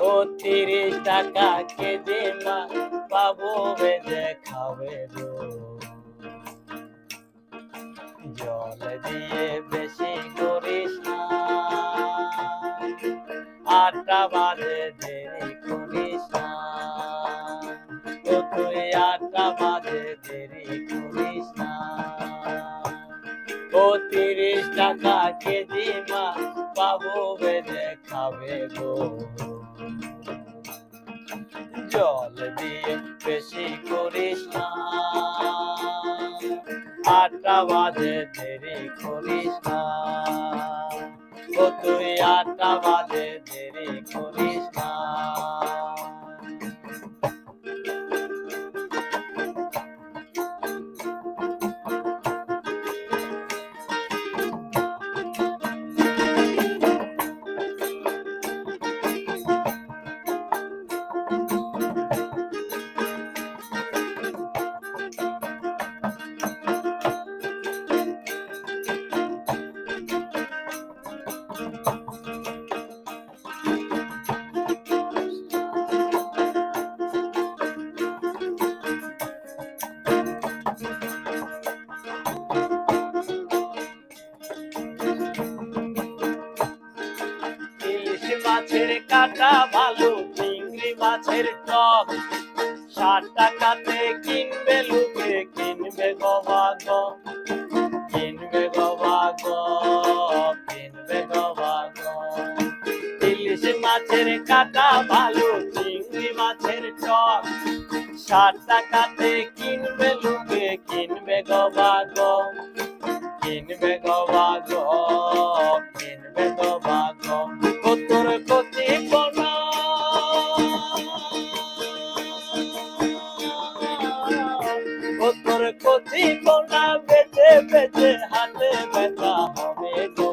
ও 30 টাকা কেজি মাছ বাবু ভেজে খাবে গো। জল দিয়ে বেশি করিস না, 8টা বাজে দেরি করিস না। ও তুই 8টা বাজে দেরি করিস না। ও 30 টাকা কেজি মাছ বাবু ভেজে খাবে গো। জল দিয়ে বেশি করিস না, 8টা বাজে দেরি করিস না। ও তুই 8টা বাজে দেরি করিস না। মাছের কাটা ভালো, চিংড়ি মাছের টক 60 টাকাতে কিনবে লোকে, কিনবে গবা গো, কিনবে গবা গো, কিনবে গবা গো। ইলিশ মাছের কাটা ভালো, চিংড়ি মাছের টক 60 টাকাতে কিনবে লোকে, কিনবে গবা গো, কিনবে গবা গো, কিনবে গবা গো। তোর কতি পোনা ও তোর কতি পোনা বেঁচে বেঁচে হাতে ব্যথা হবে গো।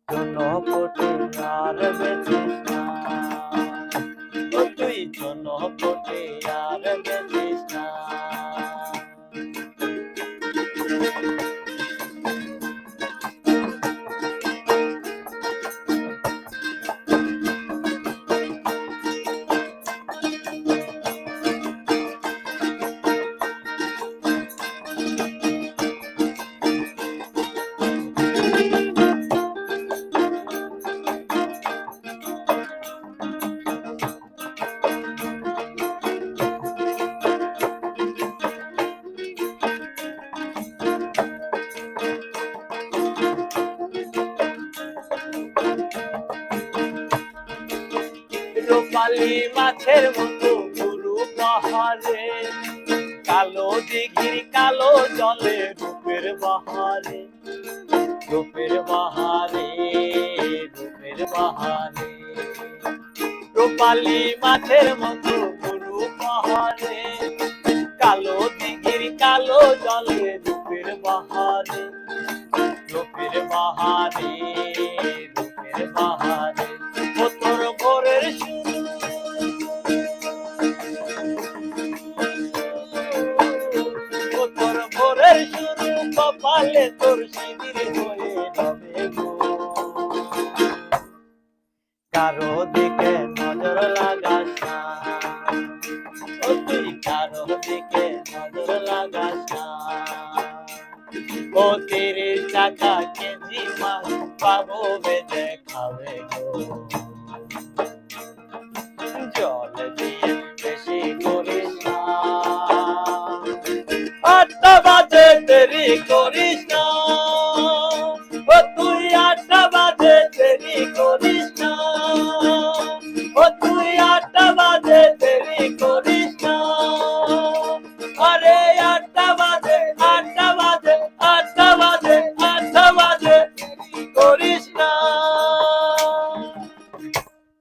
জনপটি আর বেচিস না, ও তুই জনপটি আর বেচিস না। রূপালী মাছের মতো গুরু পাহাড়ে, কালো দিঘির কালো জলে রূপের বাহারে, রূপের বাহারে, রূপের বাহারে। রূপালী মাছের মতো গুরু পাহাড়ে, কালো দিঘির কালো জলে রূপের বাহারে, রূপের বাহারে, রূপের বাহারে। ও তোর ভোরের শুরু, ও তোর ভোরের শুরু কপালে তোর শিবির হয়ে যাবে গো। কারো দিকে নজর লাগাস না, ও তুই কারো দিকে নজর লাগাস না। ও 30 টাকা কেজি মাছ বাবু ভেজে খাবে গো। জল দিয়ে বেশি করিস না, 8টা বাজে দেরি করিস